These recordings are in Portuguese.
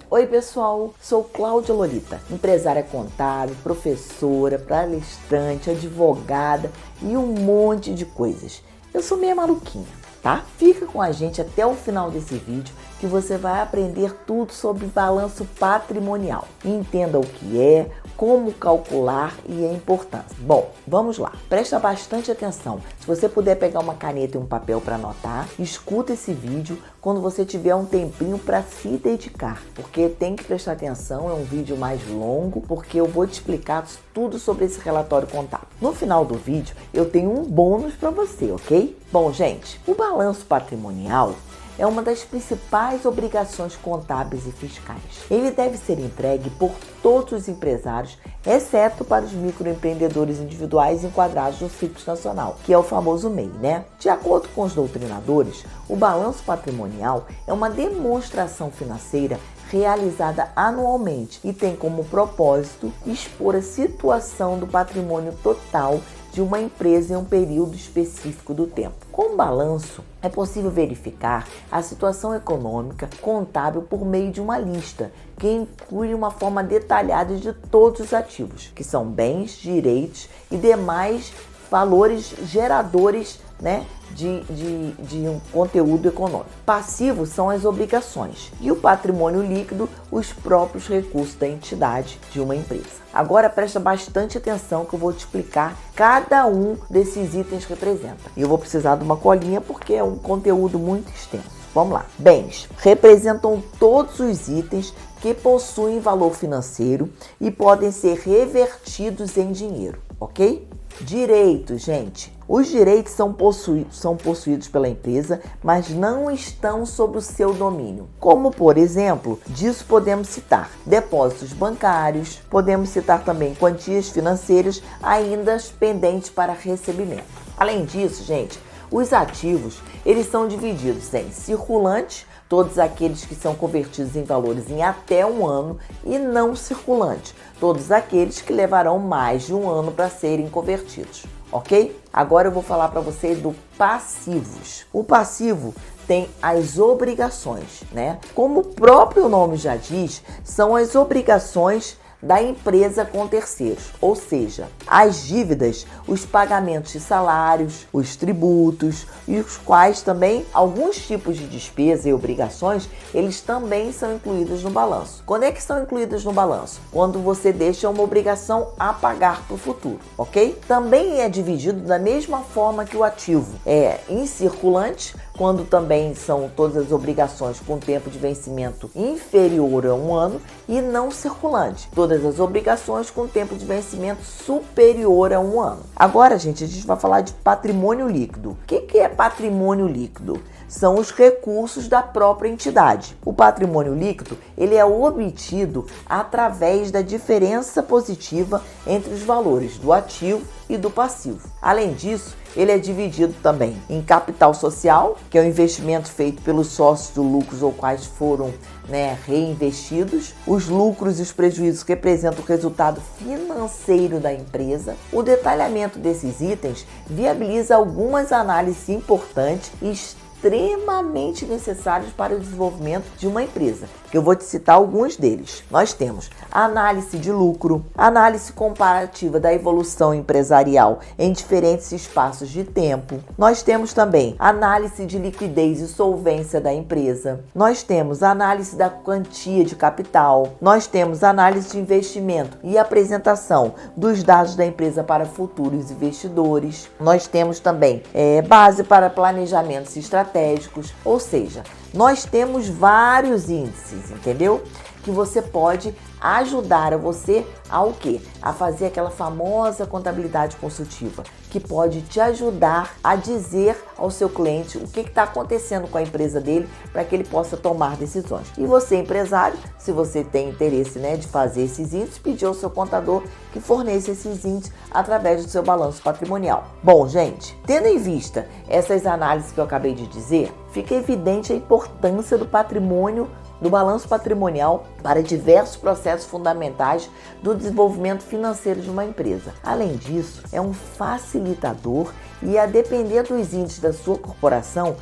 Oi pessoal, sou Cláudia Lolita, empresária contábil, professora, palestrante, advogada e um monte de coisas. Eu sou meio maluquinha, tá? Fica com a gente até o final desse vídeo que você vai aprender tudo sobre balanço patrimonial. Entenda o que é, como calcular e a importância. Bom, vamos lá. Presta bastante atenção. Se você puder pegar uma caneta e um papel para anotar, escuta esse vídeo quando você tiver um tempinho para se dedicar, porque tem que prestar atenção, é um vídeo mais longo, porque eu vou te explicar tudo sobre esse relatório contábil. No final do vídeo, eu tenho um bônus para você, ok? Bom, gente, o balanço patrimonial é uma das principais obrigações contábeis e fiscais. Ele deve ser entregue por todos os empresários, exceto para os microempreendedores individuais enquadrados no Simples Nacional, que é o famoso MEI, né? De acordo com os doutrinadores, o balanço patrimonial é uma demonstração financeira realizada anualmente e tem como propósito expor a situação do patrimônio total de uma empresa em um período específico do tempo. Com o balanço, é possível verificar a situação econômica contábil por meio de uma lista que inclui uma forma detalhada de todos os ativos, que são bens, direitos e demais valores geradores, de um conteúdo econômico. Passivos são as obrigações e o patrimônio líquido, os próprios recursos da entidade de uma empresa. Agora presta bastante atenção que eu vou te explicar cada um desses itens que representa. E eu vou precisar de uma colinha porque é um conteúdo muito extenso. Vamos lá. Bens representam todos os itens que possuem valor financeiro e podem ser revertidos em dinheiro, ok? Direitos, gente. Os direitos são possuídos pela empresa, mas não estão sob o seu domínio. Como, por exemplo, disso podemos citar depósitos bancários, podemos citar também quantias financeiras ainda pendentes para recebimento. Além disso, gente, os ativos, eles são divididos em circulantes, todos aqueles que são convertidos em valores em até um ano, e não circulantes, todos aqueles que levarão mais de um ano para serem convertidos, ok? Agora eu vou falar para vocês do passivos. O passivo tem as obrigações, né? Como o próprio nome já diz, são as obrigações da empresa com terceiros, ou seja, as dívidas, os pagamentos de salários, os tributos e os quais também alguns tipos de despesa e obrigações, eles também são incluídos no balanço. Quando é que são incluídos no balanço? Quando você deixa uma obrigação a pagar para o futuro, ok? Também é dividido da mesma forma que o ativo é em circulante, quando também são todas as obrigações com tempo de vencimento inferior a um ano, e não circulante, todas as obrigações com tempo de vencimento superior a um ano. Agora, gente, a gente vai falar de patrimônio líquido. O que é patrimônio líquido? São os recursos da própria entidade. O patrimônio líquido, ele é obtido através da diferença positiva entre os valores do ativo e do passivo. Além disso, ele é dividido também em capital social, que é o investimento feito pelos sócios do lucros ou quais foram reinvestidos. Os lucros e os prejuízos representam o resultado financeiro da empresa. O detalhamento desses itens viabiliza algumas análises importantes e extremamente necessários para o desenvolvimento de uma empresa, que eu vou te citar alguns deles. Nós temos análise de lucro, análise comparativa da evolução empresarial em diferentes espaços de tempo. Nós temos também análise de liquidez e solvência da empresa. Nós temos análise da quantia de capital. Nós temos análise de investimento e apresentação dos dados da empresa para futuros investidores. Nós temos também base para planejamentos estratégicos, ou seja, nós temos vários índices, entendeu? Que você pode ajudar a você ao quê? A fazer aquela famosa contabilidade consultiva, que pode te ajudar a dizer ao seu cliente o que está acontecendo com a empresa dele para que ele possa tomar decisões. E você, empresário, se você tem interesse de fazer esses índices, pedir ao seu contador que forneça esses índices através do seu balanço patrimonial. Bom, gente, tendo em vista essas análises que eu acabei de dizer, fica evidente a importância do patrimônio, do balanço patrimonial para diversos processos fundamentais do desenvolvimento financeiro de uma empresa. Além disso, é um facilitador e a depender dos índices da sua corporação,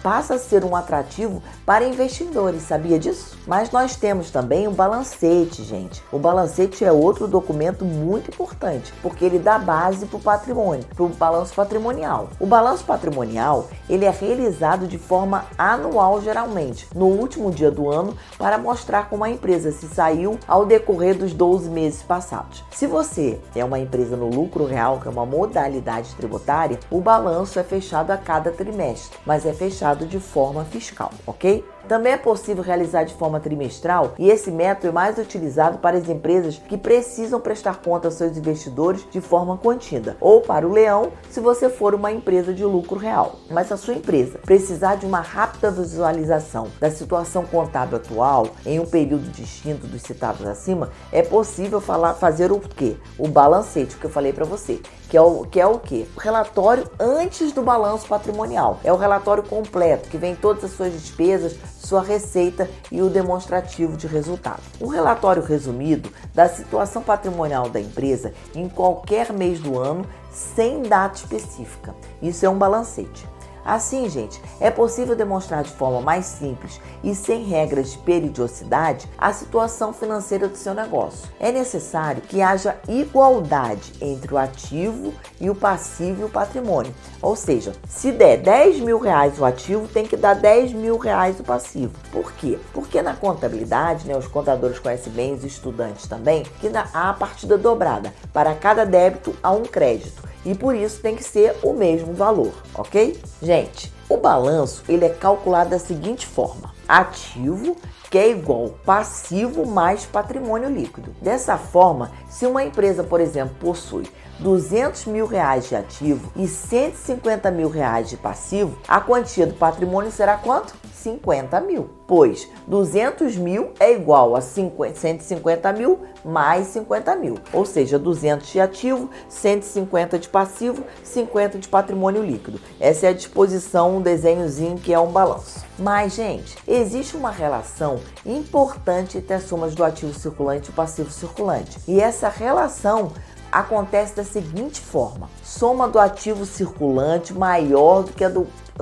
passa a ser um atrativo para investidores, sabia disso? Mas nós temos também o balancete, gente. O balancete é outro documento muito importante, porque ele dá base para o patrimônio, para o balanço patrimonial. O balanço patrimonial, ele é realizado de forma anual geralmente, no último dia do ano, para mostrar como a empresa se saiu ao decorrer dos 12 meses passados. Se você é uma empresa no lucro real, que é uma modalidade tributária, o balanço é fechado a cada trimestre, mas é fechado de forma fiscal, ok? Também é possível realizar de forma trimestral e esse método é mais utilizado para as empresas que precisam prestar conta aos seus investidores de forma contínua, ou para o leão, se você for uma empresa de lucro real. Mas se a sua empresa precisar de uma rápida visualização da situação contábil atual em um período distinto dos citados acima, é possível fazer o quê? O balancete, que eu falei para você. Que é o quê? O relatório antes do balanço patrimonial. É o relatório completo, que vem todas as suas despesas, sua receita e o demonstrativo de resultado. Um relatório resumido da situação patrimonial da empresa em qualquer mês do ano, sem data específica. Isso é um balancete. Assim, gente, é possível demonstrar de forma mais simples e sem regras de periodicidade a situação financeira do seu negócio. É necessário que haja igualdade entre o ativo e o passivo e o patrimônio. Ou seja, se der R$10.000 o ativo, tem que dar R$10.000 o passivo. Por quê? Porque na contabilidade, os contadores conhecem bem, os estudantes também, que há a partida dobrada. Para cada débito há um crédito. E por isso tem que ser o mesmo valor, ok? Gente, o balanço ele é calculado da seguinte forma: ativo, que é igual passivo mais patrimônio líquido. Dessa forma, se uma empresa, por exemplo, possui R$200.000 de ativo e R$150.000 de passivo, a quantia do patrimônio será quanto? 50 mil, pois 200 mil é igual a 150 mil mais 50 mil, ou seja, 200 de ativo, 150 de passivo, 50 de patrimônio líquido. Essa é a disposição, um desenhozinho que é um balanço. Mas, gente, existe uma relação importante entre as somas do ativo circulante e o passivo circulante, e essa relação acontece da seguinte forma: soma do ativo circulante maior do que a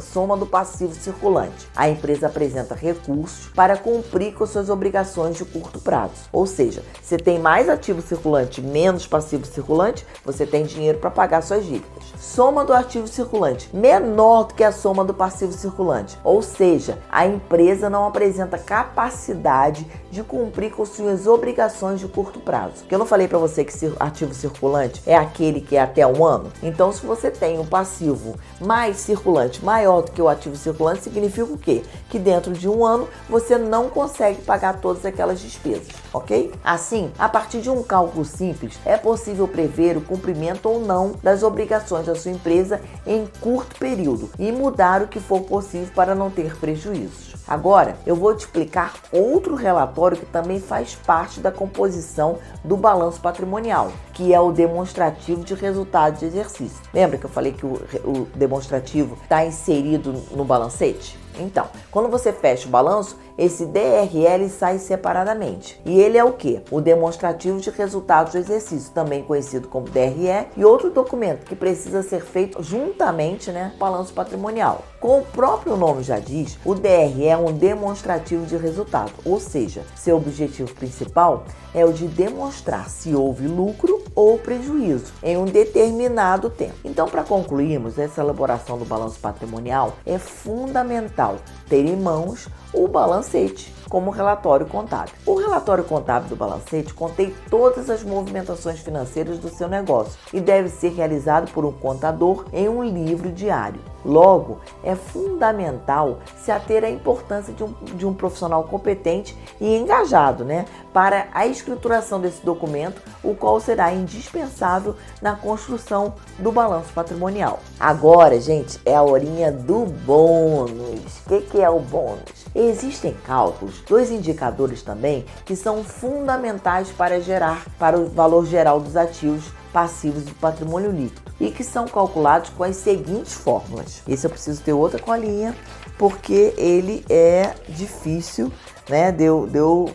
soma do passivo circulante. A empresa apresenta recursos para cumprir com suas obrigações de curto prazo. Ou seja, se tem mais ativo circulante menos passivo circulante, você tem dinheiro para pagar suas dívidas. Soma do ativo circulante menor do que a soma do passivo circulante. Ou seja, a empresa não apresenta capacidade de cumprir com suas obrigações de curto prazo. Que eu não falei para você que ativo circulante é aquele que é até um ano? Então, se você tem um passivo mais circulante maior do que o ativo circulante, significa o quê? Que dentro de um ano você não consegue pagar todas aquelas despesas, ok? Assim, a partir de um cálculo simples, é possível prever o cumprimento ou não das obrigações da sua empresa em curto período e mudar o que for possível para não ter prejuízos. Agora, eu vou te explicar outro relatório que também faz parte da composição do balanço patrimonial, que é o demonstrativo de resultado de exercício. Lembra que eu falei que o demonstrativo está inserido no balancete? Então, quando você fecha o balanço, esse DRL sai separadamente. E ele é o quê? O demonstrativo de resultados do exercício, também conhecido como DRE, e outro documento que precisa ser feito juntamente, balanço patrimonial. Como o próprio nome já diz, o DRE é um demonstrativo de resultado, ou seja, seu objetivo principal é o de demonstrar se houve lucro ou prejuízo em um determinado tempo. Então, para concluirmos, essa elaboração do balanço patrimonial é fundamental ter em mãos o balancete como relatório contábil. O relatório contábil do balancete contém todas as movimentações financeiras do seu negócio e deve ser realizado por um contador em um livro diário. Logo, é fundamental se ater à importância de um profissional competente e engajado, para a escrituração desse documento, o qual será indispensável na construção do balanço patrimonial. Agora, gente, é a horinha do bônus. O que é o bônus? Existem cálculos, 2 indicadores também, que são fundamentais para o valor geral dos ativos, passivos e patrimônio líquido, e que são calculados com as seguintes fórmulas. Esse eu preciso ter outra colinha, porque ele é difícil, de eu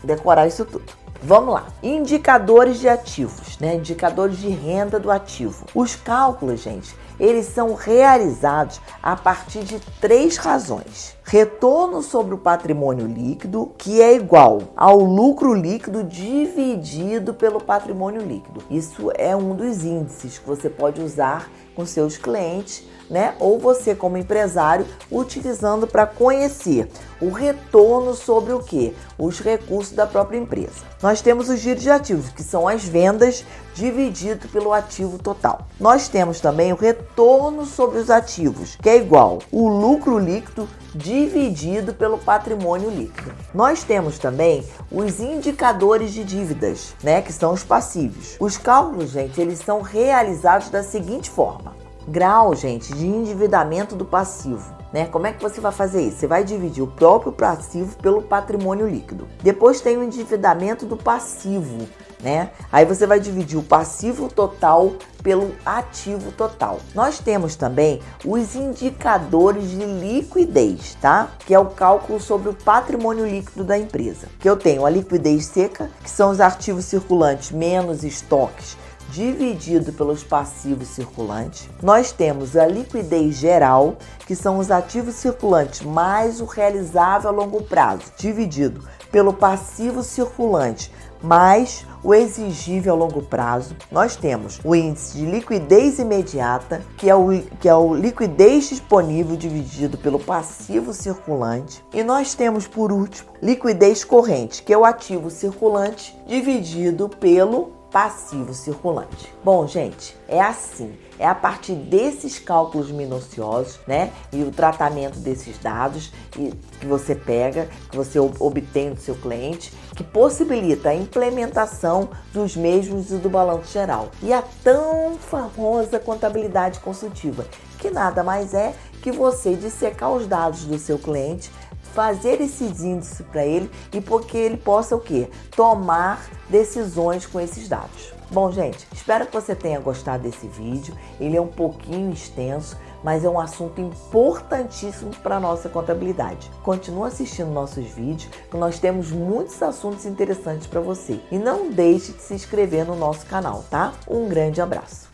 decorar isso tudo. Vamos lá. Indicadores de ativos, né? Indicadores de renda do ativo. Os cálculos, gente, eles são realizados a partir de 3 razões. Retorno sobre o patrimônio líquido, que é igual ao lucro líquido dividido pelo patrimônio líquido. Isso é um dos índices que você pode usar com seus clientes, né? Ou você como empresário utilizando para conhecer o retorno sobre o quê? Os recursos da própria empresa. Nós temos os giros de ativos, que são as vendas dividido pelo ativo total. Nós temos também o retorno sobre os ativos, que é igual o lucro líquido dividido pelo patrimônio líquido. Nós temos também os indicadores de dívidas, né, que são os passivos. Os cálculos, gente, eles são realizados da seguinte forma: grau, gente, de endividamento do passivo, né? Como é que você vai fazer isso? Você vai dividir o próprio passivo pelo patrimônio líquido. Depois tem o endividamento do passivo, né? Aí você vai dividir o passivo total pelo ativo total. Nós temos também os indicadores de liquidez, tá? Que é o cálculo sobre o patrimônio líquido da empresa. Que eu tenho a liquidez seca, que são os ativos circulantes menos estoques, dividido pelos passivos circulantes. Nós temos a liquidez geral, que são os ativos circulantes mais o realizável a longo prazo, dividido pelo passivo circulante mais o exigível a longo prazo. Nós temos o índice de liquidez imediata, que é o liquidez disponível dividido pelo passivo circulante. E nós temos, por último, liquidez corrente, que é o ativo circulante dividido pelo passivo circulante. Bom, gente, é assim. É a partir desses cálculos minuciosos, né, e o tratamento desses dados que você pega, que você obtém do seu cliente, que possibilita a implementação dos mesmos e do balanço geral. E a tão famosa contabilidade consultiva, que nada mais é que você dissecar os dados do seu cliente, fazer esses índices para ele e porque ele possa o quê? Tomar decisões com esses dados. Bom, gente, espero que você tenha gostado desse vídeo. Ele é um pouquinho extenso, mas é um assunto importantíssimo para a nossa contabilidade. Continua assistindo nossos vídeos, que nós temos muitos assuntos interessantes para você. E não deixe de se inscrever no nosso canal, tá? Um grande abraço!